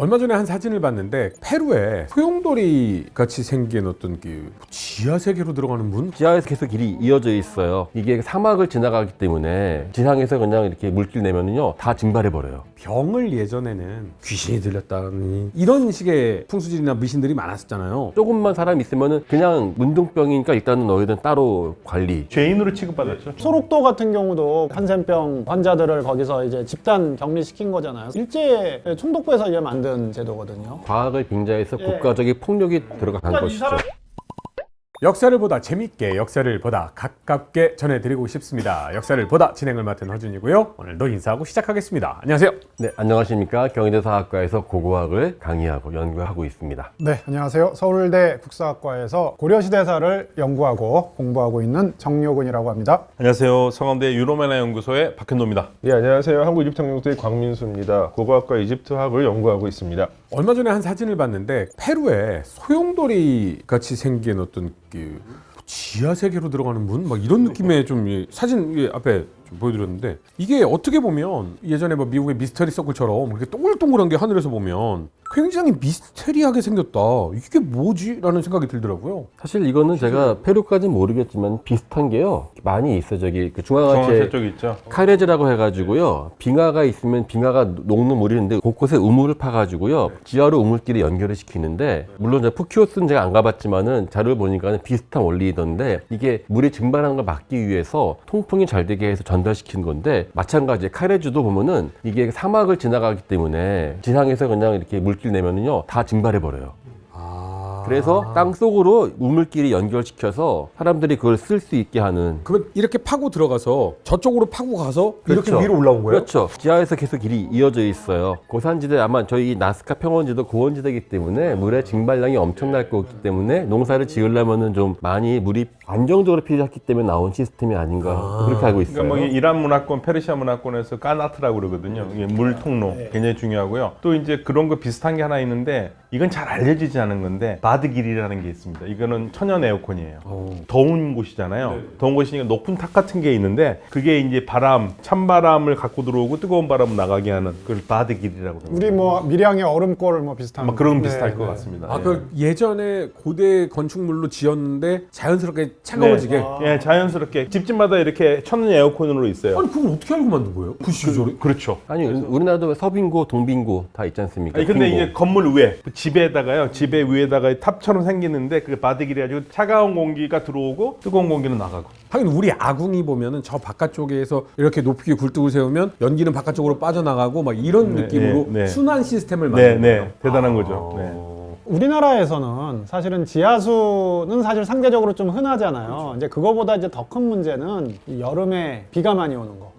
얼마 전에 한 사진을 봤는데 페루에 소용돌이 같이 생긴 어떤 그 지하 세계로 들어가는 문? 지하에서 계속 길이 이어져 있어요. 이게 사막을 지나가기 때문에 지상에서 그냥 이렇게 물길 내면은요 다 증발해 버려요. 병을 예전에는 귀신이 들렸다니 이런 식의 풍수질이나 미신들이 많았었잖아요. 조금만 사람 있으면은 그냥 문둥병이니까 일단은 너희들은 따로 관리. 죄인으로 취급받았죠. 소록도 같은 경우도 한센병 환자들을 거기서 이제 집단 격리시킨 거잖아요. 일제 총독부에서 이제 만든 제도거든요. 과학을 빙자해서 국가적인 폭력이 들어간 것이죠. 역사를 보다 재밌게, 역사를 보다 가깝게 전해드리고 싶습니다. 역사를 보다 진행을 맡은 허준이고요. 오늘도 인사하고 시작하겠습니다. 안녕하세요. 네, 안녕하십니까. 경희대사학과에서 고고학을 강의하고 연구하고 있습니다. 네, 안녕하세요. 서울대 국사학과에서 고려시대사를 연구하고 공부하고 있는 정효근이라고 합니다. 안녕하세요. 성암대 유로메나 연구소의 박현도입니다. 네, 안녕하세요. 한국이집트연구소의 광민수입니다. 고고학과 이집트학을 연구하고 있습니다. 얼마 전에 한 사진을 봤는데 페루에 소용돌이 같이 생긴 어떤 그 지하 세계로 들어가는 문? 막 이런 느낌의 좀 사진 앞에 좀 보여드렸는데 이게 어떻게 보면 예전에 뭐 미국의 미스터리 서클처럼 그렇게 동글동글한 게 하늘에서 보면 굉장히 미스테리하게 생겼다. 이게 뭐지? 라는 생각이 들더라고요. 사실 이거는 제가 페루까지는 모르겠지만 비슷한 게요. 많이 있어요. 저기 그 중앙아시아 중앙아시아 쪽에 있죠. 카레즈라고 해가지고요. 빙하가 있으면 빙하가 녹는 물이 있는데 곳곳에 우물을 파가지고요. 지하로 우물끼리 연결을 시키는데 물론 저 푸키오스는 제가 안 가봤지만은 자료를 보니까는 비슷한 원리이던데 이게 물이 증발하는 걸 막기 위해서 통풍이 잘 되게 해서 전달시킨 건데 마찬가지에 카레즈도 보면은 이게 사막을 지나가기 때문에 지상에서 그냥 이렇게 물길 내면은요 다 증발해 버려요. 그래서 땅 속으로 우물끼리 연결시켜서 사람들이 그걸 쓸 수 있게 하는. 그러면 이렇게 파고 들어가서 저쪽으로 파고 가서 이렇게 그렇죠. 위로 올라온 거예요? 그렇죠. 지하에서 계속 길이 이어져 있어요. 고산지대 아마 저희 나스카 평원지도 고원지대이기 때문에 물의 증발량이 엄청날 거기 때문에 농사를 지으려면은 좀 많이 물이 안정적으로 필요했기 때문에 나온 시스템이 아닌가 그렇게 알고 있어요. 그러니까 뭐 이란 문화권, 페르시아 문화권에서 까나트라고 그러거든요. 이게 물 통로 굉장히 중요하고요. 또 이제 그런 거 비슷한 게 하나 있는데 이건 잘 알려지지 않은 건데 바드길이라는 게 있습니다. 이거는 천연 에어컨이에요. 더운 곳이잖아요. 더운 곳이니까 높은 탑 같은 게 있는데 그게 이제 바람, 찬바람을 갖고 들어오고 뜨거운 바람을 나가게 하는 그걸 바드길이라고 합니다. 우리 뭐 밀양의 얼음골 뭐 비슷한 아마 그런 네, 비슷할 네. 것 같습니다. 아, 예. 그 예전에 고대 건축물로 지었는데 자연스럽게 차가워지게. 예, 자연스럽게 집집마다 이렇게 천연 에어컨으로 있어요. 아니 그걸 어떻게 알고 만든 거예요? 그 시절에? 그렇죠. 아니 우리나라도 서빙고, 동빙고 다 있지 않습니까? 아니 근데 빙고. 이게 건물 위에 집에다가요, 집에 위에다가 탑처럼 생기는데 그 바드길이 가지고 차가운 공기가 들어오고 뜨거운 공기는 나가고. 하긴 우리 아궁이 보면은 저 바깥쪽에서 이렇게 높게 굴뚝을 세우면 연기는 바깥쪽으로 빠져나가고 막 이런 네, 느낌으로 네, 네. 순환 시스템을 네, 만든 거예요. 네, 대단한 거죠. 네. 우리나라에서는 사실은 지하수는 사실 상대적으로 좀 흔하잖아요. 이제 그거보다 이제 더 큰 문제는 이 여름에 비가 많이 오는 거.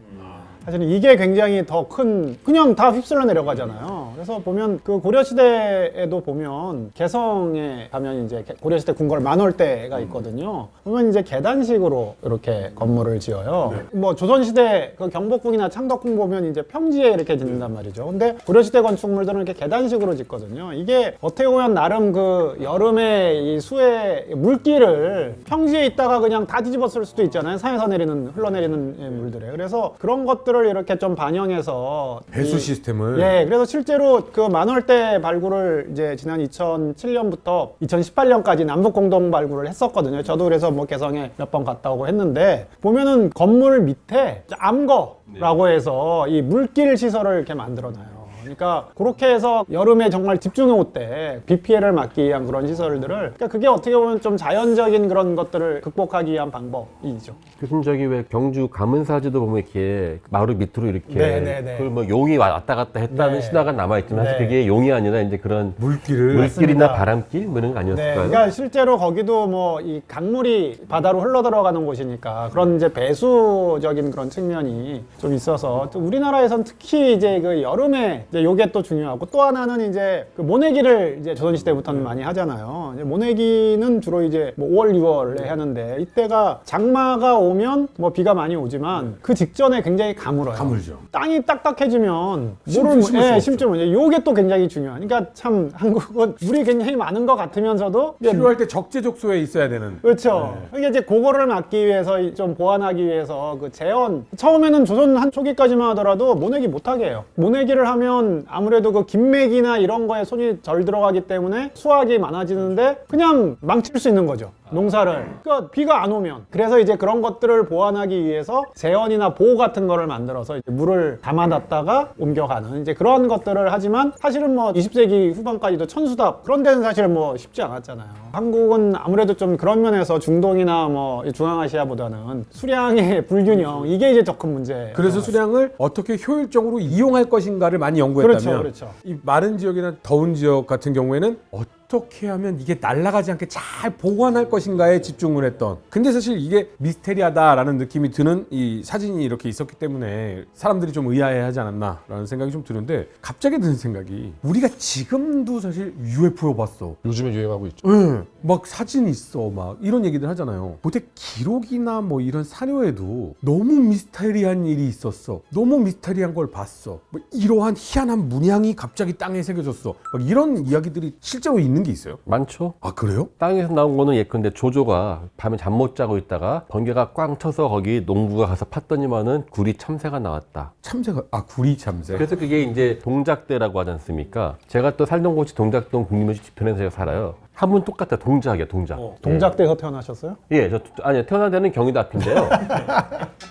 사실은 이게 굉장히 더 큰, 그냥 다 휩쓸려 내려가잖아요. 그래서 보면 그 고려시대에도 보면 개성에 가면 이제 고려시대 궁궐 만월대가 있거든요. 보면 이제 계단식으로 이렇게 건물을 지어요. 뭐 조선시대 그 경복궁이나 창덕궁 보면 이제 평지에 이렇게 짓는단 말이죠. 근데 고려시대 건축물들은 이렇게 계단식으로 짓거든요. 이게 어떻게 보면 나름 그 여름에 이 수의 물기를 평지에 있다가 그냥 다 뒤집었을 수도 있잖아요. 산에서 흘러내리는 물들에. 그래서 그런 것들을 이렇게 좀 반영해서 배수 시스템을. 예, 그래서 실제로 그 만월대 발굴을 이제 지난 2007년부터 2018년까지 남북 공동 발굴을 했었거든요. 저도 그래서 뭐 개성에 몇 번 갔다 오고 했는데 보면은 건물 밑에 암거라고 해서 이 물길 시설을 이렇게 만들어놔요. 그러니까 그렇게 해서 여름에 정말 집중해 올 때 비 피해를 막기 위한 그런 시설들을, 그러니까 그게 어떻게 보면 좀 자연적인 그런 것들을 극복하기 위한 방법이죠. 교수님 저기 왜 경주 가문사지도 보면 이렇게 마루 밑으로 이렇게 네네네. 그걸 뭐 용이 왔다 갔다 했다는 네. 신화가 남아있지만 사실 네. 그게 용이 아니라 이제 그런 물길을. 물길이나 맞습니다. 바람길 뭐 이런 거 네, 아니었을까요? 그러니까 실제로 거기도 뭐 이 강물이 바다로 흘러 들어가는 곳이니까 그런 이제 배수적인 그런 측면이 좀 있어서 또 우리나라에선 특히 이제 그 여름에 이제 요게 또 중요하고 또 하나는 이제 그 모내기를 이제 조선시대부터는 많이 하잖아요. 이제 모내기는 주로 이제 뭐 5월, 6월에 하는데 이때가 장마가 오면 뭐 비가 많이 오지만 그 직전에 굉장히 가물어요. 가물죠. 땅이 딱딱해지면 심을 수 없죠. 심지어 요게 또 굉장히 중요한. 그러니까 참 한국은 물이 굉장히 많은 것 같으면서도 필요할 때 적재적소에 있어야 되는. 그렇죠. 이게 이제 그거를 막기 위해서 좀 보완하기 위해서 그 재원 처음에는 조선 한 초기까지만 하더라도 모내기 못하게 해요. 모내기를 하면 그러면 아무래도 그 긴맥이나 이런 거에 손이 덜 들어가기 때문에 수확이 많아지는데 그냥 망칠 수 있는 거죠. 농사를. 그러니까 비가 안 오면. 그래서 이제 그런 것들을 보완하기 위해서 제어이나 보호 같은 거를 만들어서 이제 물을 담아놨다가 옮겨가는 이제 그런 것들을 하지만 사실은 뭐 20세기 후반까지도 천수답 그런 데는 사실 뭐 쉽지 않았잖아요. 한국은 아무래도 좀 그런 면에서 중동이나 뭐 중앙아시아보다는 수량의 불균형 이게 이제 더 큰 문제. 그래서 수량을 어떻게 효율적으로 이용할 것인가를 많이 연구했다면 그렇죠. 이 마른 지역이나 더운 지역 같은 경우에는 어떻게 하면 이게 날아가지 않게 잘 보관할 것인가에 집중을 했던. 근데 사실 이게 미스테리하다라는 느낌이 드는 이 사진이 이렇게 있었기 때문에 사람들이 좀 의아해하지 않았나라는 생각이 좀 드는데 갑자기 드는 생각이 우리가 지금도 사실 UFO 봤어. 요즘에 유행하고 있죠. 응, 막 사진 있어, 막 이런 얘기들 하잖아요. 보통 기록이나 뭐 이런 사료에도 너무 미스테리한 일이 있었어. 너무 미스테리한 걸 봤어. 뭐 이러한 희한한 문양이 갑자기 땅에 새겨졌어. 막 이런 이야기들이 실제로 있는 게 있어요. 많죠. 아 그래요? 땅에서 나온 거는 예컨대 조조가 밤에 잠 못 자고 있다가 번개가 꽝 쳐서 거기 농부가 가서 팠더니만은 구리 참새가 나왔다. 참새가 구리 참새. 그래서 그게 이제 동작대라고 하지 않습니까? 제가 또 살던 곳이 동작동 국립묘지 뒤편에서 제가 살아요. 한 분 똑같아. 동작이야, 동작. 동작대에서 태어나셨어요? 예, 아니요. 태어난 데는 경기도 앞인데요.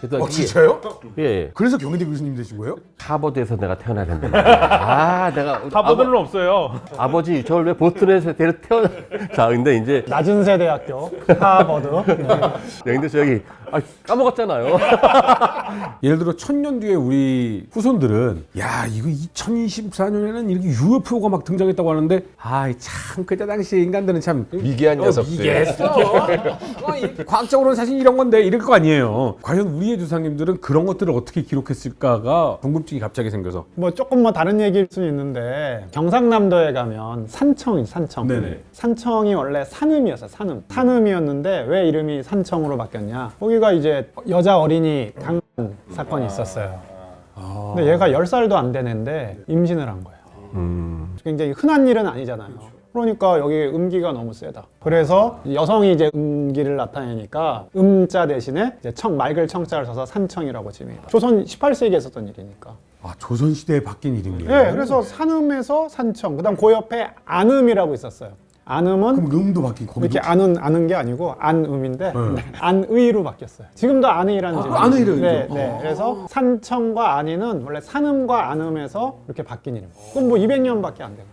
그래서 진짜요? 예, 그래서 경희대 교수님 되신 거예요? 하버드에서 내가 태어나야 된다. 아, 내가 하버드는 없어요. 아버지 저를 왜 보스턴에서 태어나? 자, 근데 이제 낮은 세대학교 하버드. 네. 네, 근데 저기 까먹었잖아요. 예를 들어 1000년 뒤에 우리 후손들은 야 이거 2024년에는 이렇게 UFO가 막 등장했다고 하는데 참 그때 당시 인간들은 참 미개한 녀석들. 미개했어. 과학적으로는 사실 이런 건데 이럴 거 아니에요. 과연 우리의 조상님들은 그런 것들을 어떻게 기록했을까가 궁금증이 갑자기 생겨서. 뭐 조금 뭐 다른 얘기일 수는 있는데 경상남도에 가면 산청. 네네. 산청이 원래 산음이었어요. 산음이었는데 왜 이름이 산청으로 바뀌었냐? 거기가 이제 여자 어린이 강간 사건이 있었어요. 근데 얘가 10살도 안 된 애인데 임신을 한 거예요. 굉장히 흔한 일은 아니잖아요. 그러니까 여기 음기가 너무 세다. 그래서 여성이 이제 음기를 나타내니까 음자 대신에 이제 맑을 청자를 써서 산청이라고 지명해요. 조선 18세기에 있었던 일이니까. 조선시대에 바뀐 이름이에요. 네, 그래서 산음에서 산청. 그다음 그 옆에 안음이라고 있었어요. 안음은 그럼 음도 바뀐 거기도. 이렇게 아는 게 아니고 안음인데 안의로 바뀌었어요. 지금도 안의라는 집이 안의로. 네. 그래서 산청과 안의는 원래 산음과 안음에서 이렇게 바뀐 이름. 그럼 뭐 200년밖에 안 돼요.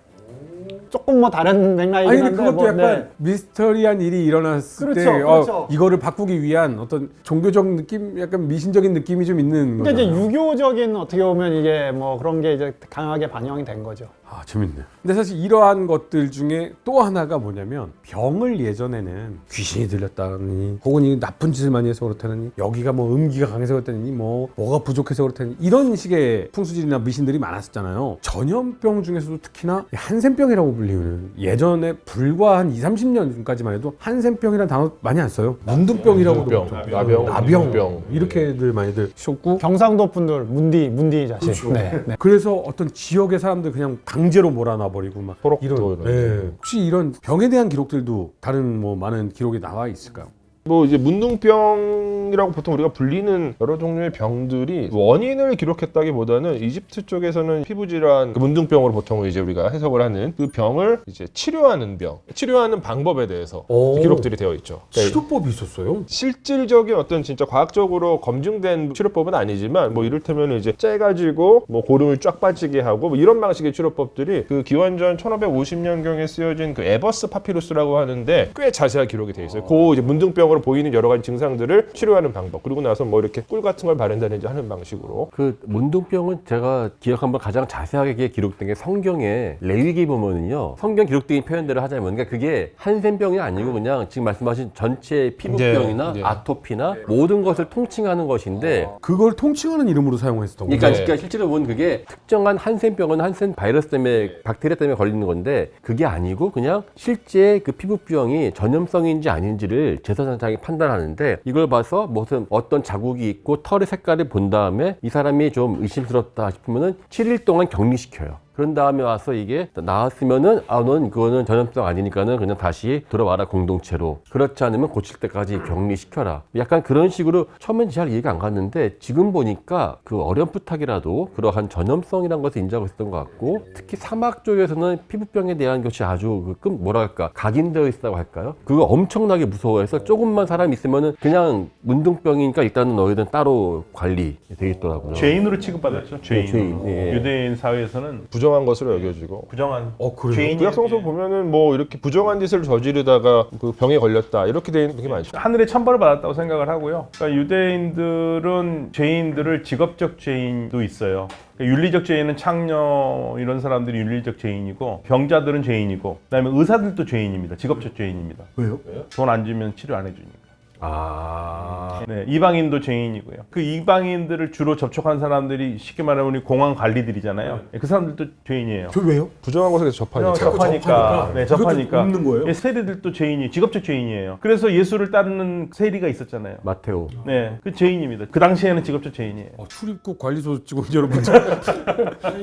조금 뭐 다른 맥락이긴 아니 한데 그것도 뭐, 약간 미스터리한 일이 일어났을 그렇죠, 때 그렇죠. 이거를 바꾸기 위한 어떤 종교적 느낌, 약간 미신적인 느낌이 좀 있는 근데 이제 거잖아요. 유교적인 어떻게 보면 이게 뭐 그런 게 이제 강하게 반영이 된 거죠. 재밌네요. 근데 사실 이러한 것들 중에 또 하나가 뭐냐면 병을 예전에는 귀신이 들렸다니 혹은 이 나쁜 짓을 많이 해서 그렇다니 여기가 뭐 음기가 강해서 그렇다니 뭐가 부족해서 그렇다니 이런 식의 풍수질이나 미신들이 많았었잖아요. 전염병 중에서도 특히나 한센병이라고 불리는 예전에 불과 한 20-30년 전까지만 해도 한센병이라는 단어 많이 안 써요. 문둥병이라고도 나병, 나병 이렇게들 많이들 쓰고 경상도 분들 문디 자식. 그렇죠. 네. 그래서 어떤 지역의 사람들 그냥 강제로 몰아놔버리고 막 소록도 이런. 혹시 이런 병에 대한 기록들도 다른 뭐 많은 기록이 나와 있을까요? 뭐 이제 문둥병이라고 보통 우리가 불리는 여러 종류의 병들이 원인을 기록했다기보다는 이집트 쪽에서는 피부 질환, 그 문둥병으로 보통 이제 우리가 해석을 하는 그 병을 이제 치료하는 치료하는 방법에 대해서 기록들이 되어 있죠. 그러니까 치료법이 있었어요? 실질적인 어떤 진짜 과학적으로 검증된 치료법은 아니지만 뭐 이를테면 이제 째가지고 뭐 고름을 쫙 빠지게 하고 뭐 이런 방식의 치료법들이 그 기원전 1550년경에 쓰여진 그 에버스 파피루스라고 하는데 꽤 자세하게 기록이 되어 있어요. 그 이제 문둥병으로 보이는 여러 가지 증상들을 치료하는 방법, 그리고 나서 뭐 이렇게 꿀 같은 걸 바른다든지 하는 방식으로. 그 문둥병은 제가 기억한 번 가장 자세하게 기록된 게 성경에 레위기 보면은요, 성경 기록된 표현대로 하자면 그러니까 그게 한센병이 아니고 그냥 지금 말씀하신 전체 피부병이나 네. 아토피나 모든 것을 통칭하는 것인데 그걸 통칭하는 이름으로 사용했었던 거죠? 그러니까 실제로 보면 그게 특정한 한센병은 한센 바이러스 때문에 박테리아 때문에 걸리는 건데 그게 아니고 그냥 실제 그 피부병이 전염성인지 아닌지를 제사장이 판단하는데 이걸 봐서 무슨 어떤 자국이 있고 털의 색깔을 본 다음에 이 사람이 좀 의심스럽다 싶으면은 7일 동안 격리시켜요. 그런 다음에 와서 이게 나왔으면은 넌 그거는 전염성 아니니까는 그냥 다시 들어와라 공동체로. 그렇지 않으면 고칠 때까지 격리시켜라. 약간 그런 식으로 처음엔 잘 이해가 안 갔는데 지금 보니까 그 어렴풋하게라도 그러한 전염성이라는 것을 인지하고 있었던 것 같고, 특히 사막 쪽에서는 피부병에 대한 것이 아주 뭐랄까 각인되어 있다고 할까요? 그거 엄청나게 무서워해서 조금만 사람 있으면은 그냥 문둥병이니까 일단은 너희들은 따로 관리돼 있더라고요. 죄인으로 취급받았죠. 죄인. 죄인, 예. 유대인 사회에서는 부정한 것으로 여겨지고. 부정한 그래요? 죄인이 구약성서 보면은 뭐 이렇게 부정한 짓을 저지르다가 그 병에 걸렸다 이렇게 돼 있는 게 많죠. 하늘의 천벌을 받았다고 생각을 하고요. 그러니까 유대인들은 죄인들을 직업적 죄인도 있어요. 그러니까 윤리적 죄인은 창녀 이런 사람들이 윤리적 죄인이고, 병자들은 죄인이고, 그다음에 의사들도 죄인입니다. 직업적 죄인입니다. 왜요? 돈 안 주면 치료 안 해주니까. 아. 네, 이방인도 죄인이고요. 그 이방인들을 주로 접촉한 사람들이 쉽게 말하면 우리 공항 관리들이잖아요. 그 사람들도 죄인이에요. 저 왜요? 부정한 것에 대해서 접하니까. 접하니까. 네, 접하니까. 없는 거예요? 예, 세리들도 죄인이, 직업적 죄인이에요. 그래서 예수를 따르는 세리가 있었잖아요. 마테오. 네, 그 죄인입니다. 그 당시에는 직업적 죄인이에요. 출입국 관리소 직원 여러분.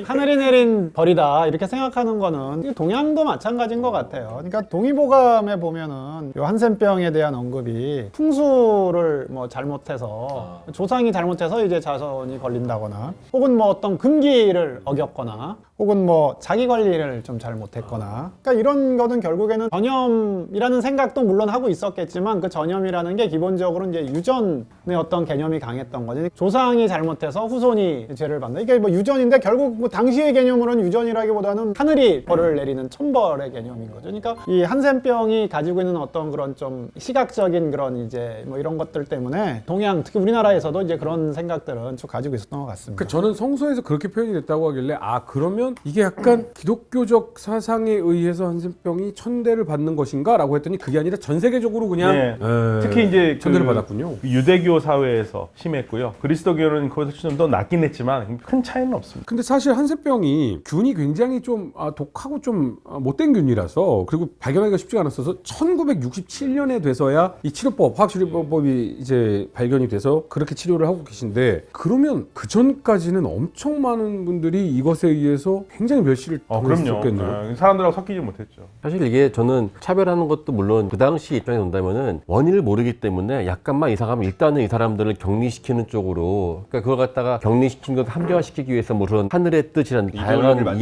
하늘이 내린 벌이다 이렇게 생각하는 거는 동양도 마찬가지인 것 같아요. 그러니까 동의보감에 보면은 요 한센병에 대한 언급이 풍수를 뭐 잘못해서 조상이 잘못해서 이제 자손이 걸린다거나, 혹은 뭐 어떤 금기를 어겼거나, 혹은 뭐 자기 관리를 좀 잘못했거나, 그러니까 이런 거는 결국에는 전염이라는 생각도 물론 하고 있었겠지만 그 전염이라는 게 기본적으로 이제 유전의 어떤 개념이 강했던 거지. 조상이 잘못해서 후손이 죄를 받는다. 이게 뭐 유전인데 결국 뭐 당시의 개념으로는 유전이라기보다는 하늘이 벌을 내리는 천벌의 개념인 거죠. 그러니까 이 한센병이 가지고 있는 어떤 그런 좀 시각적인 그런 이제 뭐 이런 것들 때문에 동양, 특히 우리나라에서도 이제 그런 생각들은 쭉 가지고 있었던 것 같습니다. 저는 성서에서 그렇게 표현이 됐다고 하길래 그러면 이게 약간 기독교적 사상에 의해서 한센병이 천대를 받는 것인가? 라고 했더니 그게 아니라 전 세계적으로 그냥 네. 특히 이제 천대를 받았군요. 유대교 사회에서 심했고요. 그리스도교는 거기서 좀 더 낫긴 했지만 큰 차이는 없습니다. 근데 사실 한센병이 균이 굉장히 좀 독하고 좀 못된 균이라서, 그리고 발견하기가 쉽지가 않았어서 1967년에 돼서야 이 치료법, 화학치료법이 이제 발견이 돼서 그렇게 치료를 하고 계신데, 그러면 그 전까지는 엄청 많은 분들이 이것에 의해서 굉장히 멸시를 그럼요. 당했었겠네요. 사람들하고 섞이지 못했죠. 사실 이게 저는 차별하는 것도 물론 그 당시 입장에 본다면은 원인을 모르기 때문에 약간만 이상하면 일단은 이 사람들을 격리시키는 쪽으로, 그러니까 그걸 갖다가 격리시킨 것 합리화시키기 위해서 물론 하늘의 뜻이라는 다양한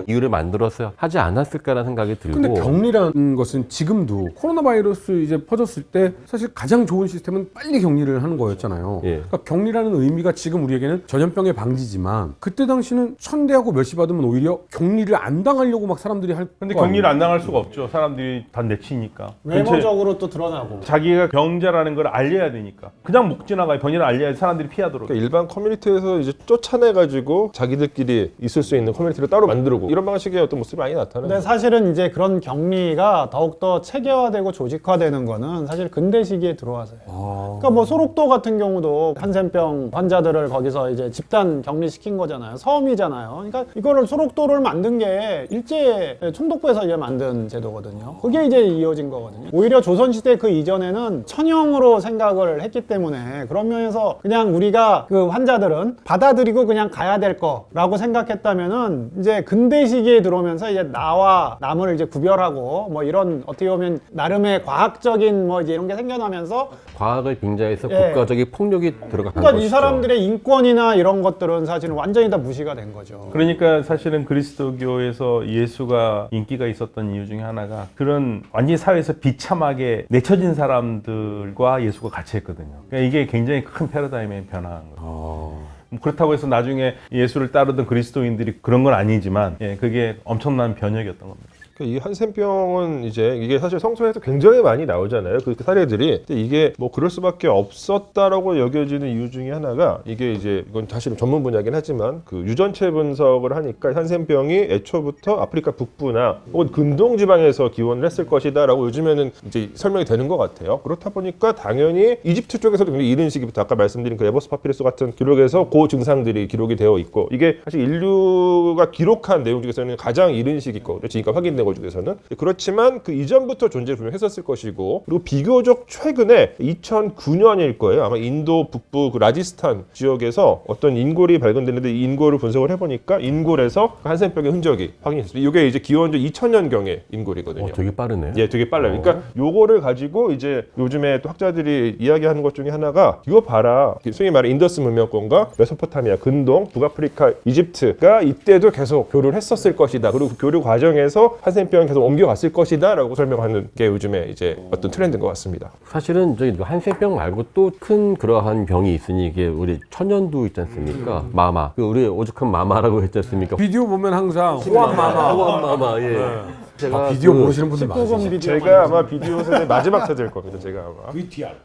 이유를 만들어서 하지 않았을까라는 생각이 들고. 근데 격리라는 것은 지금도 코로나 바이러스 이제 퍼졌을 때 사실 가장 좋은 시스템은 빨리 격리를 하는 거였잖아요. 예. 그러니까 격리라는 의미가 지금 우리에게는 전염병의 방지지만, 그때 당시는 천대하고 멸시받으면 오히려 격리를 안 당하려고 막 사람들이 할. 근데 격리를 안 당할 수가 없죠. 사람들이 다 내치니까. 외모적으로 또 드러나고. 자기가 병자라는 걸 알려야 되니까. 그냥 못 지나가요. 병이를 알려야 사람들이 피하도록. 그러니까 일반 커뮤니티에서 이제 쫓아내가지고 자기들끼리 있을 수 있는 커뮤니티를 따로 만들고 이런 방식의 어떤 모습이 많이 나타나요. 근데 사실은 이제 그런 격리가 더욱더 체계화되고 조직화되는 거는 사실 근대 시기에 들어와서요. 그러니까 뭐 소록도 같은 경우도 한센병 환자들을 거기서 이제 집단 격리시킨 거잖아요. 섬이잖아요. 그러니까 이거를 소록도를 만든 게 일제 총독부에서 이제 만든 제도거든요. 그게 이제 이어진 거거든요. 오히려 조선시대 그 이전에는 천형으로 생각을 했기 때문에 그런 면에서 그냥 우리가 그 환자들은 받아들이고 그냥 가야 될 거라고 생각했다면은 이제 근대 시기에 들어오면서 이제 나와 남을 이제 구별하고 뭐 이런 어떻게 보면 나름의 과학적인 뭐 이제 이런 게 생겨나면서 과학을 빙자해서 예. 국가적인 폭력이 들어간 그러니까 것이죠. 이 사람들의 인권이나 이런 것들은 사실은 완전히 다 무시가 된 거죠. 그러니까 사실은 그리스도교에서 예수가 인기가 있었던 이유 중에 하나가 그런 완전히 사회에서 비참하게 내쳐진 사람들과 예수가 같이 했거든요. 그러니까 이게 굉장히 큰 패러다임의 변화인 거예요. 그렇다고 해서 나중에 예수를 따르던 그리스도인들이 그런 건 아니지만 그게 엄청난 변혁이었던 겁니다. 이 한센병은 이제 이게 사실 성서에서 굉장히 많이 나오잖아요. 그 사례들이. 근데 이게 뭐 그럴 수밖에 없었다라고 여겨지는 이유 중에 하나가 이게 이제 이건 사실은 전문 분야긴 하지만 그 유전체 분석을 하니까 한센병이 애초부터 아프리카 북부나 혹은 근동 지방에서 기원을 했을 것이다라고 요즘에는 이제 설명이 되는 것 같아요. 그렇다 보니까 당연히 이집트 쪽에서도 굉장히 이른 시기부터 아까 말씀드린 그 에버스 파피루스 같은 기록에서 그 증상들이 기록이 되어 있고 이게 사실 인류가 기록한 내용 중에서는 가장 이른 시기 거거든요. 지금까지 확인된 에거 중에서는. 그렇지만 그 이전부터 존재를 분명했었을 것이고, 그리고 비교적 최근에 2009년일 거예요. 아마 인도 북부 그 라지스탄 지역에서 어떤 인골이 발견됐는데 이 인골을 분석을 해보니까 인골에서 한센병의 흔적이 확인됐습니다. 이게 이제 기원전 2000년경의 인골이거든요. 되게 빠르네요. 예, 되게 빨라요. 그러니까 요거를 가지고 이제 요즘에 또 학자들이 이야기하는 것 중에 하나가 이거 봐라. 소위 말해 인더스 문명권과 메소포타미아, 근동, 북아프리카, 이집트가 이때도 계속 교류를 했었을 것이다. 그리고 그 교류 과정에서 한센병이 계속 옮겨갔을 것이다라고 설명하는 게 요즘에 이제 어떤 트렌드인 것 같습니다. 사실은 저기 한센병 말고 또 큰 그러한 병이 있으니 이게 우리 천연두 있지 않습니까? 마마. 그 우리 오죽한 마마라고 했지 않습니까? 비디오 보면 항상 호암마마. 호암마마. 예. 제가 비디오 모르시는 분들 많으시죠. 19금 비디오 제가 아마 비디오 세대 마지막 세대일 겁니다. 제가 아마.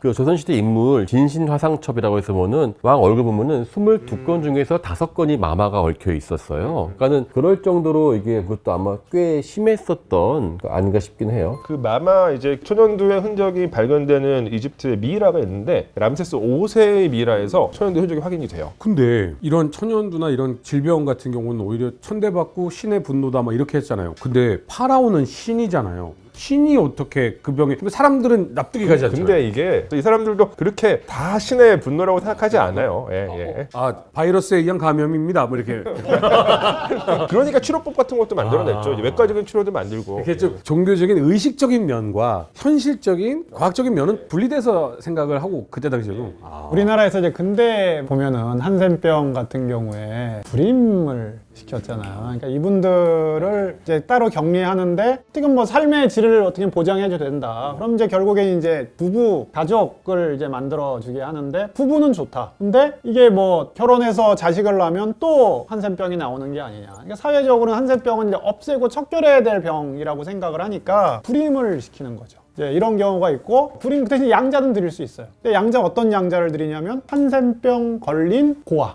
그 조선시대 인물 진신화상첩이라고 해서 보면은 왕 얼굴 보면은 22건 중에서 5건이 마마가 얽혀 있었어요. 그러니까는 그럴 정도로 이게 그것도 아마 꽤 심했었던 거 아닌가 싶긴 해요. 그 마마 이제 천연두의 흔적이 발견되는 이집트의 미이라가 있는데 람세스 5세의 미이라에서 천연두 흔적이 확인이 돼요. 근데 이런 천연두나 이런 질병 같은 경우는 오히려 천대받고 신의 분노다 막 이렇게 했잖아요. 근데 파라오는 신이잖아요. 신이 어떻게 그 병에 사람들은 납득이 가지 않잖아요. 근데 이게 이 사람들도 그렇게 다 신의 분노라고 생각하지 않아요. 예. 아 바이러스에 의한 감염입니다. 뭐 이렇게 그러니까 치료법 같은 것도 만들어냈죠. 이제 외과적인 치료도 만들고. 이렇게 좀 종교적인 의식적인 면과 현실적인 과학적인 면은 분리돼서 생각을 하고 그때 당시에도 우리나라에서 이제 근대 보면은 한센병 같은 경우에 불임을 시켰잖아요. 그러니까 이분들을 이제 따로 격리하는데 지금 뭐 삶의 질을 어떻게 보장해줘야 된다. 그럼 이제 결국엔 이제 부부 가족을 이제 만들어 주게 하는데 부부는 좋다. 근데 이게 뭐 결혼해서 자식을 낳으면 또 한센병이 나오는 게 아니냐. 그러니까 사회적으로는 한센병은 이제 없애고 척결해야 될 병이라고 생각을 하니까 불임을 시키는 거죠. 이런 경우가 있고 불임 그 대신 양자는 드릴 수 있어요. 근데 양자 어떤 양자를 드리냐면 한센병 걸린 고아.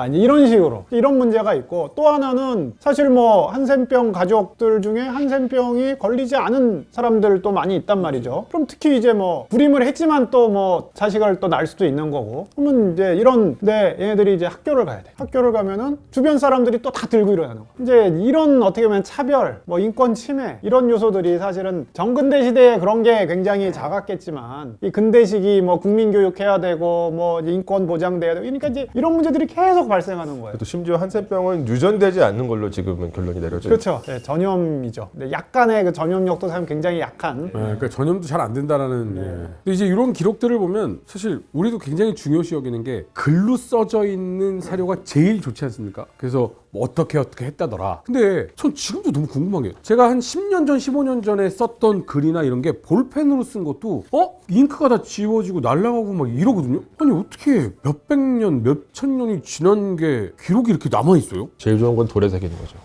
이제 이런 식으로 이런 문제가 있고 또 하나는 사실 뭐 한센병 가족들 중에 한센병이 걸리지 않은 사람들도 많이 있단 말이죠. 그럼 특히 이제 뭐 불임을 했지만 또 뭐 자식을 또 낳을 수도 있는 거고 그러면 이제 이런데 얘네들이 이제 학교를 가야 돼. 학교를 가면은 주변 사람들이 또 다 들고 일어나는 거. 이제 이런 어떻게 보면 차별, 뭐 인권 침해 이런 요소들이 사실은 정근대 시대에 그런 게 굉장히 작았겠지만 이 근대식이 뭐 국민 교육해야 되고 뭐 인권 보장돼야 되고 그러니까 이제 이런 문제들이 계속 발생하는 거예요. 또 심지어 한센병은 유전되지 않는 걸로 지금은 결론이 내려져요. 그렇죠. 네, 전염이죠. 근데 약간의 그 전염력도 사실 굉장히 약한. 그러니까 전염도 잘 안 된다라는. 근데 이제 이런 기록들을 보면 사실 우리도 굉장히 중요시 여기는 게 글로 써져 있는 사료가 제일 좋지 않습니까? 그래서 뭐 어떻게 했다더라. 근데 전 지금도 너무 궁금한 게 제가 한 10년 전, 15년 전에 썼던 글이나 이런 게 볼펜으로 쓴 것도 잉크가 다 지워지고 날아가고 막 이러거든요. 아니 어떻게 몇백 년, 몇천 년이 지난 게 기록이 이렇게 남아 있어요? 제일 좋은 건 돌에 새기는 거죠.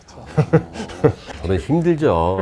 저는 힘들죠.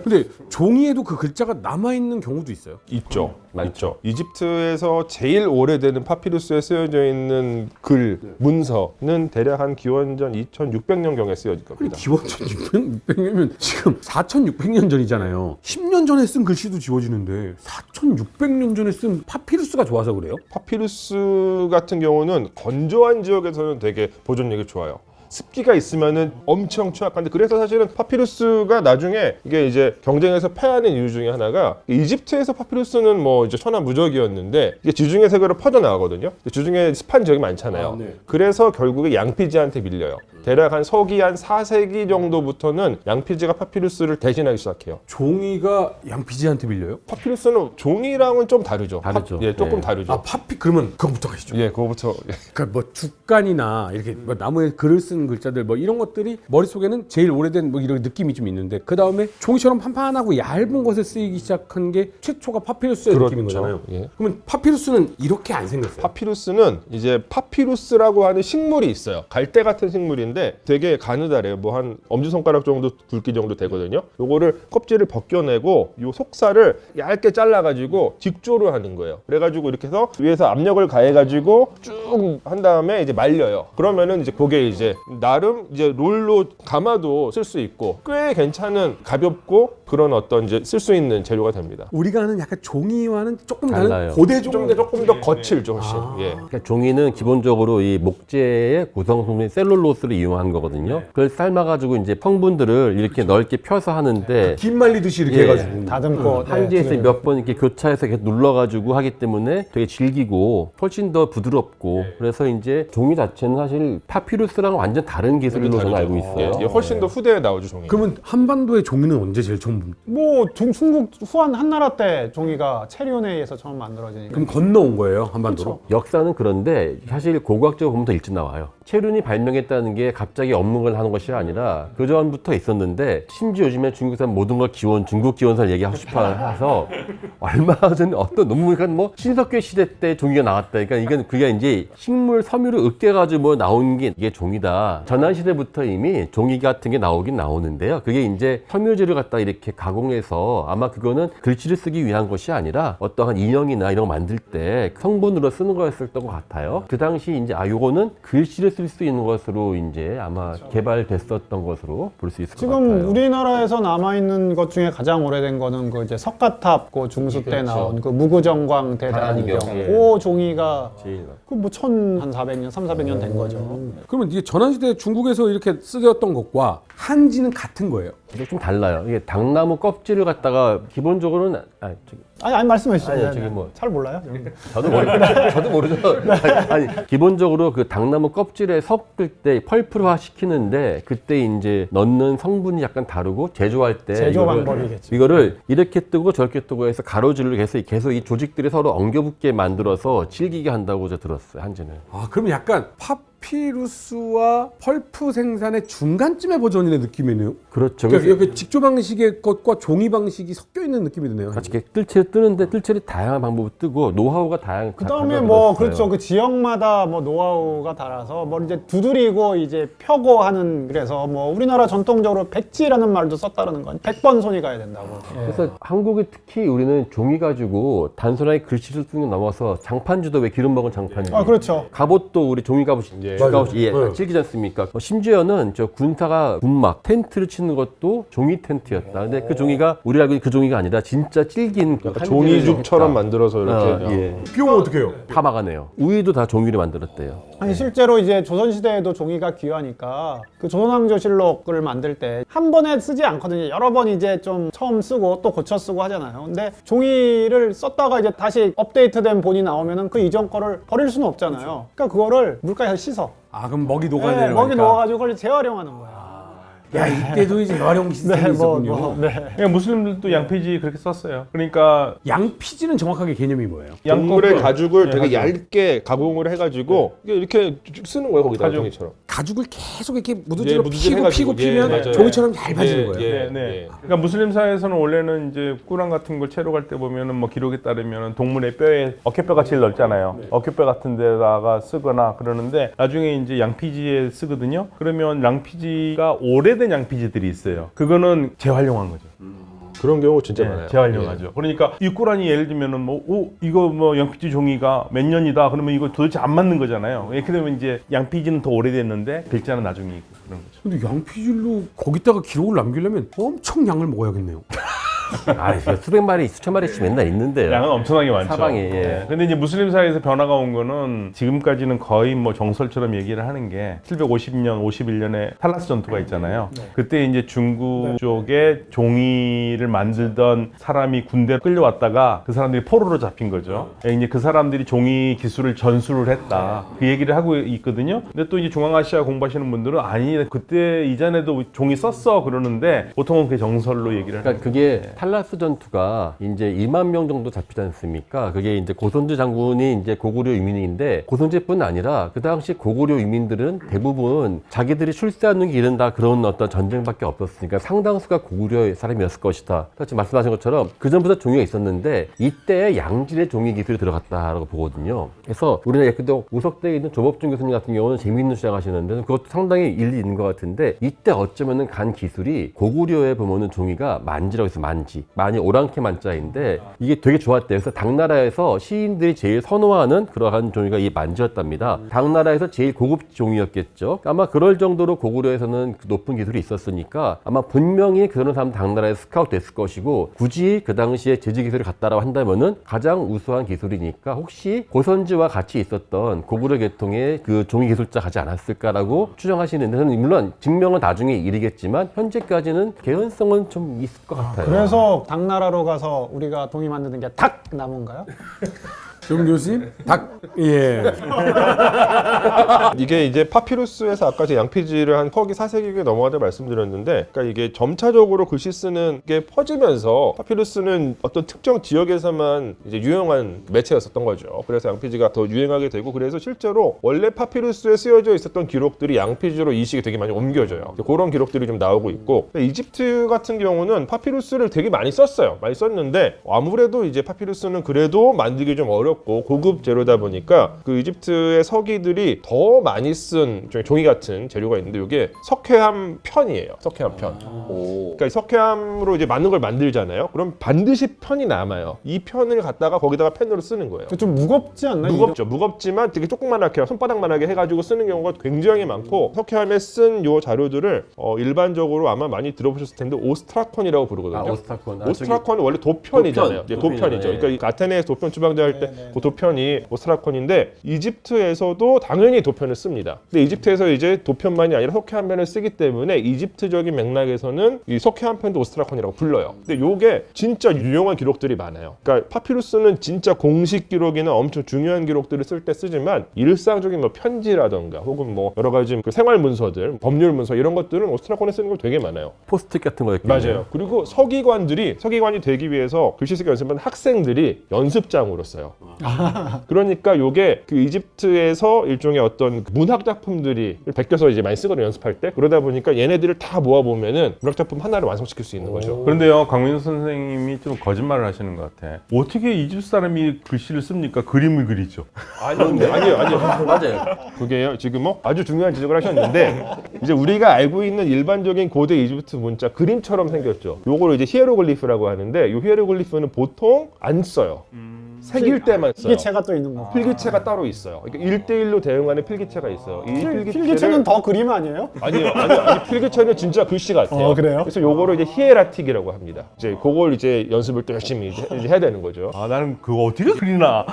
근데 종이에도 그 글자가 남아 있는 경우도 있어요. 있죠. 많죠. 이집트에서 제일 오래되는 파피루스에 쓰여져 있는 글, 문서는 대략 한 기원전 2600년경에 쓰여질 겁니다. 기원전 600년이면 지금 4600년 전이잖아요. 10년 전에 쓴 글씨도 지워지는데 4600년 전에 쓴 파피루스가 좋아서 그래요? 파피루스 같은 경우는 건조한 지역에서는 되게 보존력이 좋아요. 습기가 있으면은 엄청 취약한데 그래서 사실은 파피루스가 나중에 이게 이제 경쟁에서 패하는 이유 중에 하나가 이집트에서 파피루스는 뭐 이제 천하무적이었는데 이게 지중해 세계로 퍼져 나가거든요. 지중해 습한 지역이 많잖아요. 그래서 결국에 양피지한테 밀려요. 대략 한 서기 한 4세기 정도부터는 양피지가 파피루스를 대신하기 시작해요. 종이가 양피지한테 빌려요? 파피루스는 종이랑은 좀 다르죠. 다르죠. 예, 조금 네. 다르죠. 그러면 그거부터 가시죠. 예, 그거부터. 그러니까 뭐 죽간이나 이렇게 뭐 나무에 글을 쓴 글자들 뭐 이런 것들이 머릿속에는 제일 오래된 뭐 이런 느낌이 좀 있는데 그 다음에 종이처럼 판판하고 얇은 것에 쓰이기 시작한 게 최초가 파피루스의 그렇죠. 느낌인 거잖아요. 예. 그러면 파피루스는 이렇게 안 생겼어요. 파피루스는 이제 파피루스라고 하는 식물이 있어요. 갈대 같은 식물인데 되게 가느다래요. 뭐 한 엄지손가락 정도 굵기 정도 되거든요. 요거를 껍질을 벗겨내고 요 속살을 얇게 잘라가지고 직조를 하는 거예요. 그래가지고 이렇게 해서 위에서 압력을 가해가지고 쭉 한 다음에 이제 말려요. 그러면은 이제 그게 이제 나름 이제 롤로 감아도 쓸 수 있고 꽤 괜찮은 가볍고 그런 어떤 이제 쓸 수 있는 재료가 됩니다. 우리가 아는 약간 종이와는 조금 달라요. 다른 고대 좀 종인데 조금 더 거칠죠, 훨씬. 예. 그러니까 종이는 기본적으로 이 목재의 구성 성분인 셀룰로스를 이용한 거거든요. 그걸 삶아가지고 이제 성분들을 이렇게 넓게 펴서 하는데 김 말리듯이 이렇게 예. 해가지고 다듬고 한지에서 몇 번 이렇게 교차해서 이렇게 눌러가지고 하기 때문에 되게 질기고 훨씬 더 부드럽고 그래서 이제 종이 자체는 사실 파피루스랑 완전 다른 기술로 저는 알고 있어요. 이게 훨씬 더 후대에 나오죠 종이. 그러면 한반도의 종이는 언제 제일 처음? 뭐 중국 후한 한나라 때 종이가 체류원에 의해서 처음 만들어지니까. 그럼 건너온 거예요 한반도로? 역사는 그런데 사실 고고학적으로 보면 더 일찍 나와요. 체륜이 발명했다는 게 갑자기 없는 걸 하는 것이 아니라 그 전부터 있었는데 심지어 요즘에 중국에서 모든 걸 중국 기원설 얘기하고 싶어 해서 얼마 전에 어떤 논문이 뭐 신석기 시대 때 종이가 나왔다. 그러니까 이건 그게 이제 식물 섬유를 으깨가지고 뭐 나온 게 이게 종이다. 전한 시대부터 이미 종이 같은 게 나오긴 나오는데요. 그게 이제 섬유질을 갖다 이렇게 가공해서 아마 그거는 글씨를 쓰기 위한 것이 아니라 어떠한 인형이나 이런 거 만들 때 성분으로 쓰는 거였었던 것 같아요. 그 당시 이제 요거는 글씨를 쓸 수 있는 것으로 이제 아마 개발됐었던 것으로 볼 수 있을 것 같아요. 지금 우리나라에서 남아 있는 것 중에 가장 오래된 거는 그 이제 석가탑 그 중수 때 나온 그 무구정광 대단경. 그 종이가 그 뭐 1400년, 3,400년 된 거죠. 그러면 이게 전환시대 중국에서 이렇게 쓰였던 것과 한지는 같은 거예요? 이게 좀 달라요. 이게 당나무 껍질을 갖다가 기본적으로는 아니 말씀해 주시죠. 아니요, 저기 뭐 잘 몰라요. 저도 모르죠. 아니 기본적으로 그 당나무 껍질에 섞을 때 펄프화 시키는데 그때 이제 넣는 성분이 약간 다르고 제조할 때 제조 방법이겠죠. 이거를 이렇게 뜨고 저렇게 뜨고 해서 가로질을 해서 계속 이 조직들이 서로 엉겨붙게 만들어서 질기게 한다고 저 들었어요. 한지는. 아 그럼 약간 파피루스와 펄프 생산의 중간쯤의 버전의 느낌이네요. 그렇죠. 그러니까 이렇게 직조 방식의 것과 종이 방식이 섞여 있는 느낌이 드네요. 같이 이렇게 뜰채를 뜨는데 뜰채를 다양한 방법을 뜨고 노하우가 다양한. 그 다음에 뭐 그렇죠. 그 지역마다 뭐 노하우가 달라서 뭐 이제 두드리고 이제 펴고 하는 그래서 뭐 우리나라 전통적으로 백지라는 말도 썼다는 건 100번 손이 가야 된다고. 그래서 한국이 특히 우리는 종이 가지고 단순하게 글씨를 쓰는 게 넘어서 장판주도 왜 기름 먹은 장판주. 아 그렇죠. 갑옷도 우리 종이 갑옷이 질기지 않습니까? 심지어는 저 군사가 군막 텐트를 치는 것도 종이 텐트였다. 근데 그 종이가 우리 알고 있는 그 종이가 아니라 진짜 질긴 그 종이죽처럼 만들어서 이렇게. 예. 비용 어떻게 해요? 다 막아내요. 우유도 다 종이로 만들었대요. 아니 실제로 이제 조선 시대에도 종이가 귀하니까 그 조선왕조실록을 만들 때 한 번에 쓰지 않거든요. 여러 번 이제 좀 처음 쓰고 또 고쳐 쓰고 하잖아요. 근데 종이를 썼다가 이제 다시 업데이트된 본이 나오면은 그 이전 거를 버릴 수는 없잖아요. 그러니까 그거를 물가에서 씻어. 아 그럼 먹이 녹아내는 먹이 넣어가지고 그걸 재활용하는 거야. 야 이때도 이제 활용 시스템이 있었군요. 그냥 무슬림들도 양피지 그렇게 썼어요. 그러니까 양피지는 정확하게 개념이 뭐예요? 동물의 양꺼풀. 가죽을 네, 되게 가죽. 얇게 가공을 해가지고 이렇게 쓰는 거예요 거기다 가죽. 종이처럼. 가죽을 계속 이렇게 예, 무드지로 무드질해가지고. 피고 피면 맞아요. 종이처럼 얇아지는 거예요. 네, 네. 그러니까 무슬림 사회에서는 원래는 이제 꾸란 같은 걸 채로 갈 때 보면은 뭐 기록에 따르면은 동물의 뼈에 어깨뼈가 제일 넓잖아요. 어깨뼈 같은 데다가 쓰거나 그러는데 나중에 이제 양피지에 쓰거든요. 그러면 양피지가 오래된 양피지들이 있어요. 그거는 재활용한 거죠. 그런 경우 진짜 네, 많아요. 재활용하죠. 그러니까 이 꾸란이 예를 들면은 뭐, 이거 뭐 양피지 종이가 몇 년이다. 그러면 이거 도대체 안 맞는 거잖아요. 이렇게 되면 이제 양피지는 더 오래됐는데 글자는 나중에 있고 그런 거죠. 근데 양피질로 거기다가 기록을 남기려면 엄청 양을 먹어야겠네요. 수백 마리, 수천 마리씩 맨날 있는데요. 양은 엄청나게 많죠. 사방에, 예. 네. 근데 이제 무슬림 사회에서 변화가 온 거는 지금까지는 거의 뭐 정설처럼 얘기를 하는 게 750년, 51년에 탈라스 전투가 있잖아요. 그때 이제 중국 쪽에 종이를 만들던 사람이 군대에 끌려왔다가 그 사람들이 포로로 잡힌 거죠. 이제 그 사람들이 종이 기술을 전수를 했다. 그 얘기를 하고 있거든요. 근데 또 이제 중앙아시아 공부하시는 분들은 아니, 그때 이전에도 종이 썼어 그러는데 보통은 그게 정설로 얘기를 그러니까 그게 탈라스 전투가 이제 2만 명 정도 잡히지 않습니까? 그게 이제 고선주 장군이 이제 고구려 유민인데 고선주뿐 아니라 그 당시 고구려 유민들은 대부분 자기들이 출세하는 길은 다 그런 어떤 전쟁밖에 없었으니까 상당수가 고구려 사람이었을 것이다. 지금 말씀하신 것처럼 그 전부터 종이가 있었는데 이때 양질의 종이 기술이 들어갔다라고 보거든요. 그래서 우리나라 그때 우석대에 있는 조법준 교수님 같은 경우는 재미있는 주장하시는데 그것도 상당히 일리 있는 것 같은데 이때 어쩌면은 간 기술이 고구려에 보면은 종이가 만지라고 해서 만지 만지, 많이 오랑캐 만자인데 이게 되게 좋았대요. 그래서 당나라에서 시인들이 제일 선호하는 그러한 종이가 이 만지였답니다. 당나라에서 제일 고급 종이었겠죠. 아마 그럴 정도로 고구려에서는 높은 기술이 있었으니까 아마 분명히 그런 사람 당나라에 스카우트 됐을 것이고, 굳이 그 당시에 제지 기술을 갖다라고 한다면은 가장 우수한 기술이니까 혹시 고선지와 같이 있었던 고구려 계통의 그 종이 기술자 가지 않았을까라고 추정하시는데, 저는 물론 증명은 나중에 일이겠지만 현재까지는 개연성은 좀 있을 것 같아요. 그래서 당나라로 가서 우리가 동이 만드는 게 닭 나무인가요? 정 교수님 닭 예. 이게 이제 파피루스에서 아까 제 양피지를 한 서기 4세기에 넘어가다 말씀드렸는데, 그러니까 이게 점차적으로 글씨 쓰는 게 퍼지면서 파피루스는 어떤 특정 지역에서만 이제 유용한 매체였었던 거죠. 그래서 양피지가 더 유행하게 되고, 그래서 실제로 원래 파피루스에 쓰여져 있었던 기록들이 양피지로 이식이 되게 많이 옮겨져요. 그런 기록들이 좀 나오고 있고, 이집트 같은 경우는 파피루스를 되게 많이 썼어요. 많이 썼는데 아무래도 이제 파피루스는 그래도 만들기 좀 어렵고 고급 재료다 보니까 그 이집트의 서기들이 더 많이 쓴 종이 같은 재료가 있는데, 이게 석회암 편이에요. 석회암 편. 그러니까 이 석회암으로 이제 많은 걸 만들잖아요. 그럼 반드시 편이 남아요. 이 편을 갖다가 거기다가 펜으로 쓰는 거예요. 좀 무겁지 않나요? 무겁죠. 무겁지만 되게 조그만하게 손바닥만하게 해가지고 쓰는 경우가 굉장히 많고, 석회암에 쓴 요 자료들을 일반적으로 아마 많이 들어보셨을 텐데 오스트라콘이라고 부르거든요. 오스트라콘. 오스트라콘은 원래 도편이잖아요. 도편. 도편이죠. 네. 그러니까 이 아테네에서 도편 추방자 할 때 그 도편이 오스트라콘인데, 이집트에서도 당연히 도편을 씁니다. 근데 이집트에서 이제 도편만이 아니라 석회암 편을 쓰기 때문에 이집트적인 맥락에서는 이 석회암 편도 오스트라콘이라고 불러요. 근데 요게 진짜 유용한 기록들이 많아요. 그러니까 파피루스는 진짜 공식 기록이나 엄청 중요한 기록들을 쓸 때 쓰지만, 일상적인 뭐 편지라던가 혹은 뭐 여러 가지 그 생활 문서들, 법률 문서 이런 것들은 오스트라콘에 쓰는 걸 되게 많아요. 포스트잇 같은 거였겠네요. 맞아요. 그리고 서기관이 되기 위해서 글씨 쓰기 연습하는 학생들이 연습장으로 써요. 그러니까 요게 그 이집트에서 일종의 어떤 문학 작품들이 베껴서 이제 많이 쓰거든요, 연습할 때. 그러다 보니까 얘네들을 다 모아 보면은 문학 작품 하나를 완성시킬 수 있는 거죠. 그런데요, 강민수 선생님이 좀 거짓말을 하시는 것 같아. 어떻게 이집트 사람이 글씨를 씁니까? 그림을 그리죠. 아니요. 맞아요. 그게요, 지금 뭐 아주 중요한 지적을 하셨는데, 이제 우리가 알고 있는 일반적인 고대 이집트 문자 그림처럼 생겼죠. 요걸 이제 히에로글리프라고 하는데, 요 히에로글리프는 보통 안 써요. 새길 때만 써요. 필기체가 또 있는 거. 필기체가 따로 있어요. 그러니까 1대1로 대응하는 필기체가 있어요. 이 필기체는 더 그림 아니에요? 아니요. 필기체는 진짜 글씨 같아요. 그래요? 그래서 요거를 이제 히에라틱이라고 합니다. 이제 그걸 이제 연습을 또 열심히 이제 해야 되는 거죠. 아, 나는 그거 어떻게 그리나.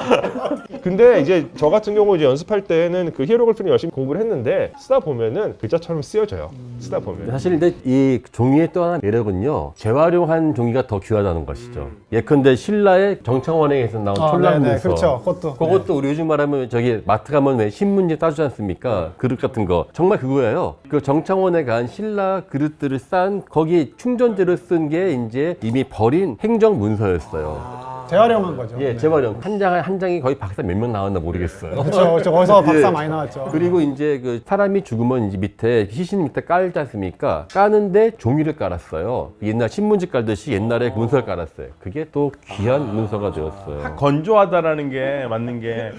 근데 이제 저 같은 경우 이제 연습할 때는 그 히에로글리프는 열심히 공부를 했는데, 쓰다 보면은 글자처럼 쓰여져요. 쓰다 보면. 사실 근데 이 종이의 또 하나 매력은요, 재활용한 종이가 더 귀하다는 것이죠. 예컨대 신라의 정창원에게서 나온 촐랑문서. 그렇죠. 그것도. 그것도 우리 요즘 말하면 저기 마트 가면 왜 신문지 따주지 않습니까? 그릇 같은 거. 정말 그거예요. 그 정창원에 간 신라 그릇들을 싼 거기 충전재를 쓴 게 이제 이미 버린 행정 문서였어요. 재활용한 거죠. 예, 재활용. 한 장이 거의 박사 몇 명 나왔나 모르겠어요. 그렇죠. 거기서 박사 예. 많이 나왔죠. 그리고 이제 그 사람이 죽으면 이제 밑에 시신 밑에 깔지 않습니까? 까는데 종이를 깔았어요. 옛날 신문지 깔듯이 옛날에 문서를 깔았어요. 그게 또 귀한 문서가 되었어요. 건조하다라는 게 맞는 게,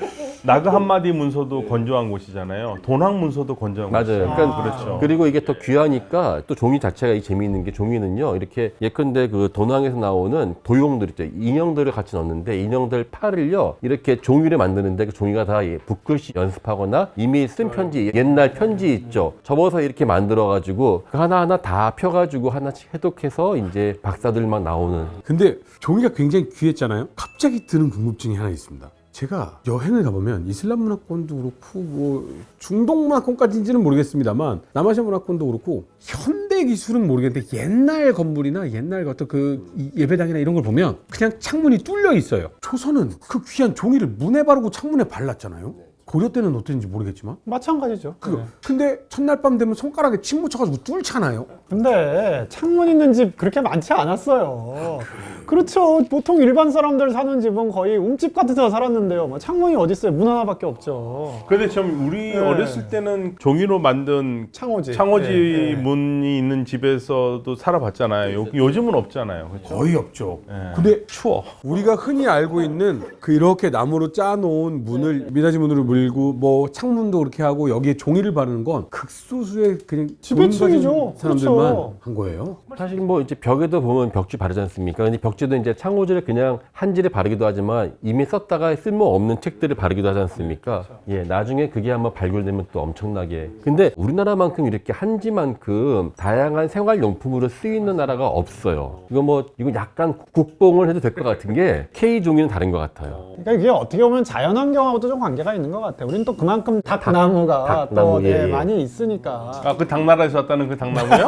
나그 한마디 문서도 건조한 곳이잖아요. 돈학 문서도 건조한 맞아요. 곳이잖아요. 그러니까 그렇죠. 그리고 이게 더 귀하니까 또 종이 자체가 이 재미있는 게, 종이는요 이렇게 예컨대 그 도낭에서 나오는 도용들 있죠, 인형들을 같이 넣는데 인형들 팔을요 이렇게 종이를 만드는데 그 종이가 다 붓글씨 연습하거나 이미 쓴 편지, 옛날 편지 있죠, 접어서 이렇게 만들어 가지고 그 하나하나 다 펴가지고 하나씩 해독해서 이제 박사들만 나오는. 근데 종이가 굉장히 귀했잖아요. 갑자기 드는 궁금증이 하나 있습니다. 제가 여행을 가보면 이슬람 문화권도 그렇고 뭐 중동 문화권까지인지는 모르겠습니다만 남아시아 문화권도 그렇고 현대 기술은 모르겠는데 옛날 건물이나 옛날 어떤 그 예배당이나 이런 걸 보면 그냥 창문이 뚫려 있어요. 조선은 그 귀한 종이를 문에 바르고 창문에 발랐잖아요. 고려 때는 어땠는지 모르겠지만 마찬가지죠. 네. 근데 첫날 밤 되면 손가락에 침 묻혀가지고 뚫잖아요. 근데 창문 있는 집 그렇게 많지 않았어요. 그렇죠. 보통 일반 사람들 사는 집은 거의 움집 같은 데서 살았는데요. 뭐 창문이 어디 있어요? 문 하나밖에 없죠. 근데 좀 우리 네. 어렸을 때는 종이로 만든 창호지. 창호지 네, 네. 문이 있는 집에서도 살아봤잖아요. 요즘은 없잖아요. 그렇죠? 거의 없죠. 네. 근데 추워. 우리가 흔히 알고 있는 그 이렇게 나무로 짜놓은 문을 미닫이 문으로 물고 뭐 창문도 그렇게 하고 여기에 종이를 바르는 건 극소수의 그냥 돈 지배층이죠. 가진 사람들만 그렇죠. 한 거예요. 사실 뭐 이제 벽에도 보면 벽지 바르지 않습니까? 근데 벽지도 이제 창호지를 그냥 한지를 바르기도 하지만 이미 썼다가 쓸모없는 책들을 바르기도 하지 않습니까? 예, 나중에 그게 한번 발굴되면 또 엄청나게. 근데 우리나라만큼 이렇게 한지만큼 다양한 생활용품으로 쓰이는 나라가 없어요. 이거 약간 국뽕을 해도 될 것 같은 게 K 종이는 다른 것 같아요. 그러니까 이게 어떻게 보면 자연환경하고도 좀 관계가 있는 것 같아요. 우리는 또 그만큼 닭나무가 닭나무, 또 예, 예. 많이 있으니까. 아, 그 당나라에서 왔다는 그 당나무요?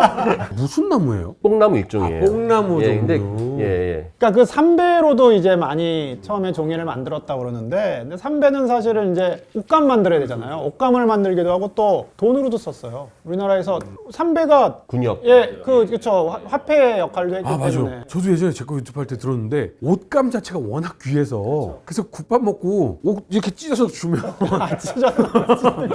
무슨 나무예요? 뽕나무 일종이에요. 뽕나무 예, 근데 종류. 예. 그러니까 그 삼배로도 이제 많이 처음에 종이를 만들었다고 그러는데, 근데 삼배는 사실은 이제 옷감 만들어야 되잖아요. 옷감을 만들기도 하고 또 돈으로도 썼어요. 우리나라에서 삼배가 군역. 그쵸 화폐 역할도 했기 아 맞아. 때문에. 저도 예전에 제 거 유튜브 할 때 들었는데 옷감 자체가 워낙 귀해서 그래서 국밥 먹고 옷 이렇게 찢어서 주면 아, 진짜.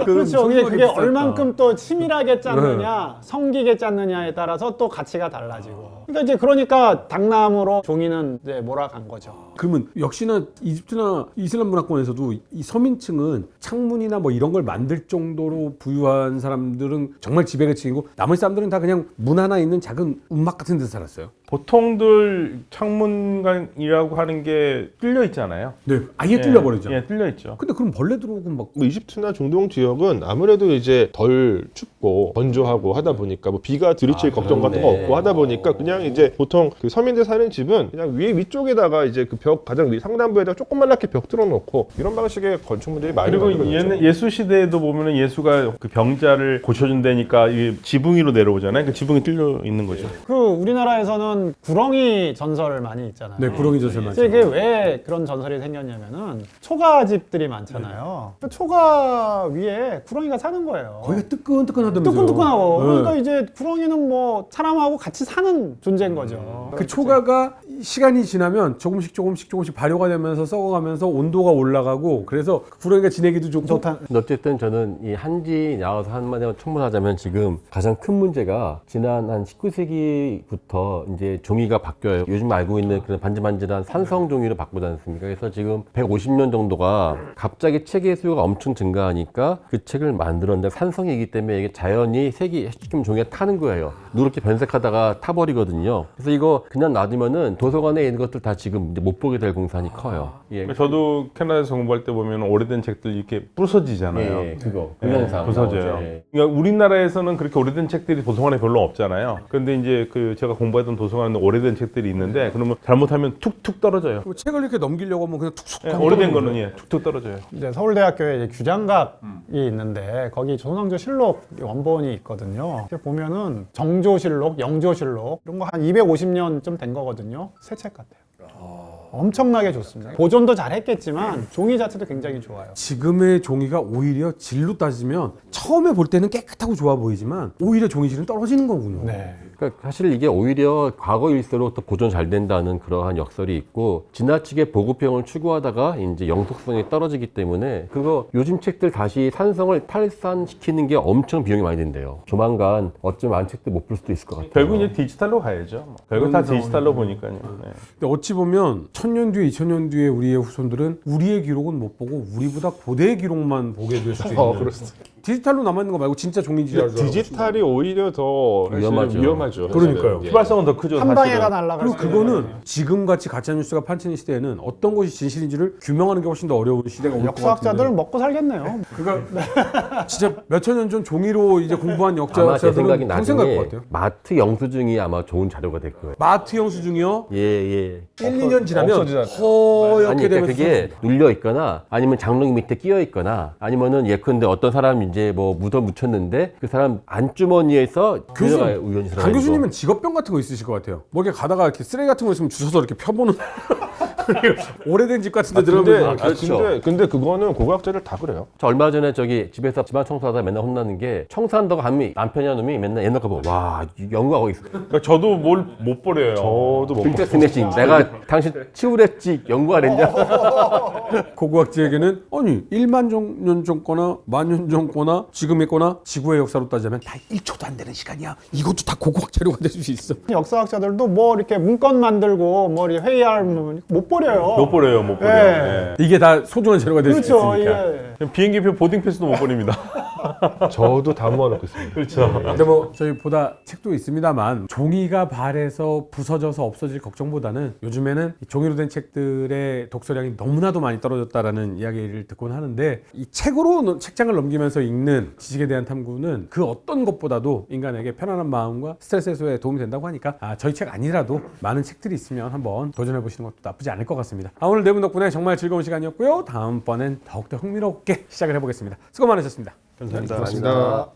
그렇죠. 그게 비쌌다. 얼만큼 또 치밀하게 짰느냐, 성기게 짰느냐에 따라서 또 가치가 달라지고. 그러니까 당나무로 종이는 이제 몰아간 거죠. 그러면 역시나 이집트나 이슬람 문화권에서도 이 서민층은 창문이나 뭐 이런 걸 만들 정도로 부유한 사람들은 정말 지배계층이고 나머지 사람들은 다 그냥 문 하나 있는 작은 움막 같은 데서 살았어요. 보통들 창문이라고 하는 게 뚫려 있잖아요. 네, 아예 뚫려버리죠. 예, 뚫려 있죠. 근데 그럼 벌레 들어오고 막 뭐 이집트나 중동 지역은 아무래도 이제 덜 춥고 건조하고 하다 보니까 뭐 비가 들이칠 걱정 같은 거 그렇네. 없고 하다 보니까 그냥 이제 보통 그 서민들 사는 집은 그냥 위쪽에다가 이제 그 벽 가장 상단부에다가 조그맣게 벽 뚫어놓고 이런 방식의 건축물들이 많이 그리고 만들어졌죠. 예수 시대에도 보면은 예수가 그 병자를 고쳐준다니까 이 지붕 위로 내려오잖아요. 그 지붕이 뚫려 있는 거죠. 그 우리나라에서는 구렁이 전설 많이 있잖아요. 네, 구렁이 젖을 많죠. 이게 왜 그런 전설이 생겼냐면은 초가집들이 많잖아요. 그 초가 위에 구렁이가 사는 거예요. 거기가 뜨끈뜨끈하다면서요. 뜨끈뜨끈하고. 네. 그러니까 이제 구렁이는 뭐 사람하고 같이 사는 존재인 거죠. 그 초가가 시간이 지나면 조금씩 발효가 되면서 썩어가면서 온도가 올라가고 그래서 구렁이가 지내기도 좋고 좋다. 근데 어쨌든 저는 이 한지 나와서 한마디만 첨언하자면 지금 가장 큰 문제가 지난 한 19세기부터 이제 종이가 바뀌어요. 요즘 알고 있는 그런 반질반질한 산성 종이로 바꾸지 않습니까? 그래서 지금 150년 정도가 갑자기 책의 수요가 엄청 증가하니까 그 책을 만들었는데 산성이기 때문에 이게 자연이 색이 시키면 종이가 타는 거예요. 누렇게 변색하다가 타버리거든요. 그래서 이거 그냥 놔두면은 도서관에 있는 것들 다 지금 이제 못 보게 될 공산이 커요. 예. 저도 캐나다에서 공부할 때 보면 오래된 책들 이렇게 부서지잖아요. 예, 그거. 예, 그 현상. 부서져요. 나오죠. 예. 그러니까 우리나라에서는 그렇게 오래된 책들이 도서관에 별로 없잖아요. 근데 이제 그 제가 공부했던 도서관에 오래된 책들이 있는데 그러면 잘못하면 툭툭 떨어져요. 그 책을 이렇게 넘기려고 하면 그냥 툭툭 예, 하고 오래된 떨어져요. 거는 예, 툭툭 떨어져요. 이제 서울대학교에 이제 규장각이 있는데 거기 조선왕조실록 원본이 있거든요. 이렇게 보면은 정조실록, 영조실록 이런 거 한 250년쯤 된 거거든요. 새 책 같아요. 엄청나게 좋습니다. 보존도 잘 했겠지만 종이 자체도 굉장히 좋아요. 지금의 종이가 오히려 질로 따지면 처음에 볼 때는 깨끗하고 좋아 보이지만 오히려 종이 질은 떨어지는 거군요. 네. 그러니까 사실 이게 오히려 과거일수록 더 보존 잘 된다는 그러한 역설이 있고 지나치게 보급형을 추구하다가 이제 영속성이 떨어지기 때문에 그거 요즘 책들 다시 산성을 탈산시키는 게 엄청 비용이 많이 든대요. 조만간 어쩌면 안 책들 못 볼 수도 있을 것 같아요. 결국 이제 디지털로 가야죠. 결국 다 그런 디지털로 보니까요. 네. 근데 어찌 보면 1000년 뒤에 2000년 뒤에 우리의 후손들은 우리의 기록은 못 보고 우리보다 고대의 기록만 보게 될 수도 있는 디지털로 남아있는 거 말고 진짜 종이지라서 디지털이 오히려 더 사실은 위험하죠. 위험하죠. 그러니까요. 사실은. 휘발성은 더 크죠. 한 방에가 사실은. 날아갈 그리고 수 그거는 지금같이 가짜뉴스가 판치는 시대에는 어떤 것이 진실인지를 규명하는 게 훨씬 더 어려운 시대가 올 것 역사학자들은 같은데 먹고 살겠네요. 그러니까 진짜 몇천 년 전 종이로 이제 공부한 아마 제 생각이 역사들은 평생 갈 것 나중에 같아요. 마트 영수증이 아마 좋은 자료가 될 거예요. 마트 영수증이요? 예, 예. 1, 2년 지나면 없어지잖아. 허옇게 아니, 그러니까 되면서 그게 눌려 있거나 아니면 장롱 밑에 끼어 있거나 아니면은 예컨대 어떤 사람 이제 뭐 묻혔는데 그 사람 안주머니에서 교수님, 들어가요, 우연히 강 교수님은 직업병 같은 거 있으실 것 같아요. 뭐 이렇게 가다가 이렇게 쓰레기 같은 거 있으면 주워서 이렇게 펴보는 오래된 집 같은 데 근데, 들어가면 그렇죠. 근데 그거는 고고학자들 다 그래요. 저 얼마 전에 저기 집에서 집안 청소하다 맨날 혼나는 게 청소한다고 하면 남편이나 놈이 맨날 옛날 거 보고 와 연구하고 있어. 그러니까 저도 뭘 못 버려요. 저도 뭐 진짜 스매싱. 내가 당신 치우랬지 연구하랬냐? 고고학자에게는 아니 1만 년 전 거나 만 년 전 거나 지금의 거나 지구의 역사로 따지면 다 1초도 안 되는 시간이야. 이것도 다 고고학 자료가 될 수 있어. 역사학자들도 뭐 이렇게 문건 만들고 뭐 이렇게 회의할 못 버려요. 못 버려요, 못 버려요. 네. 예. 이게 다 소중한 자료가 될 수 그렇죠. 있으니까. 이게 비행기표 보딩 패스도 못 버립니다. 저도 다 모아놓고 있습니다. 그렇죠. 근데 뭐 저희 보다 책도 있습니다만 종이가 발해서 부서져서 없어질 걱정보다는 요즘에는 이 종이로 된 책들의 독서량이 너무나도 많이 떨어졌다라는 이야기를 듣곤 하는데 이 책으로 책장을 넘기면서 읽는 지식에 대한 탐구는 그 어떤 것보다도 인간에게 편안한 마음과 스트레스 해소에 도움이 된다고 하니까 저희 책 아니라도 많은 책들이 있으면 한번 도전해 보시는 것도 나쁘지 않을 것 같습니다. 오늘 네 분 덕분에 정말 즐거운 시간이었고요. 다음번엔 더욱더 흥미롭게 시작을 해보겠습니다. 수고 많으셨습니다. 감사합니다.